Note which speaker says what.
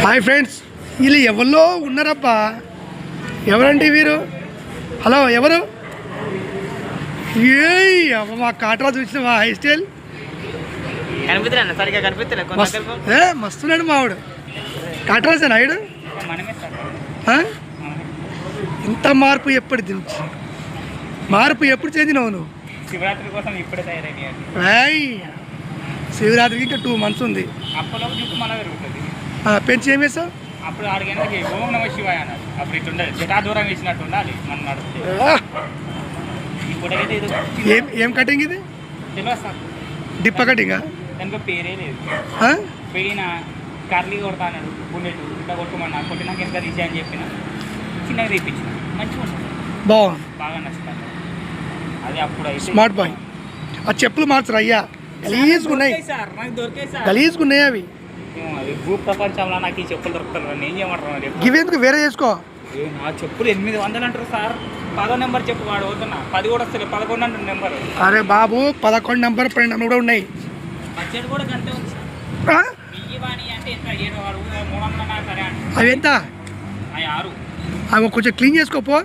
Speaker 1: Hi friends, వీళ్ళు ఎవరిలో ఉన్నారబ్బా? ఎవరండి వీరు? హలో, ఎవరు? ఏ మా కాటరా చూసినావా? హై స్టైల్ మస్తున్నాడు మావాడు. కాటరాసేనా ఆయుడు? ఇంత మార్పు ఎప్పుడు దించి మార్పు ఎప్పుడు చెందినావు నువ్వు?
Speaker 2: శివరాత్రి కోసం ఇప్పుడే తయారైంది.
Speaker 1: శివరాత్రికి ఇంకా 2 months ఉంది. పెంచి ఏం వేసావు?
Speaker 2: అప్పుడు ఆడికి ఓం నమ శివాయ అన్నారు. అప్పుడు ఇటు ఉండాలి, జటా దూరం వేసినట్టు ఉండాలి మనం నడిస్తే. ఇప్పుడైతే
Speaker 1: ఏం కటింగ్ ఇది?
Speaker 2: తెలియదు సార్.
Speaker 1: డిప్ప కటింగా?
Speaker 2: దానికి పేరే లేదు. పోయిన కర్లీ కొడతా అన్నాడు, బుల్లెట్ ఇట్లా కొట్టుమన్నా, కొట్టినాక ఎంత తీసే అని చెప్పిన చిన్నగా తెప్పించిన. మంచిగా ఉంటుంది,
Speaker 1: బాగుంది,
Speaker 2: బాగా నచ్చుతుంది. అది అప్పుడు అయితే
Speaker 1: స్మార్ట్ బాయ్. ఆ చెప్పులు మార్చరు అయ్యా, గలీజ్గున్నాయి
Speaker 2: సార్. నాకు దొరికాయి సార్,
Speaker 1: గలీజ్గున్నాయి అవి.
Speaker 2: అది భూ ప్రపంచంలో నాకు ఈ చెప్పులు దొరుకుతారు. నేను చేయమంటారు
Speaker 1: ఇవి ఎందుకు వేరే చేసుకో?
Speaker 2: నా చెప్పులు 800 అంటారు సార్. 10వ నెంబర్ చెప్పు వాడు పోతున్నా. 10 కూడా వస్తుంది, 11 అంటారు నెంబర్.
Speaker 1: అరే బాబు, 11 నెంబర్ 12 నెంబర్ కూడా ఉన్నాయి.
Speaker 2: బడ్జెట్ కూడా గంటే ఉంది సార్. బియ్యవాణి అంటే ఎంత 7 300 సరే అంటే
Speaker 1: అవి ఎంత?
Speaker 2: అవి 6.
Speaker 1: అవి కొంచెం క్లీన్ చేసుకోపో.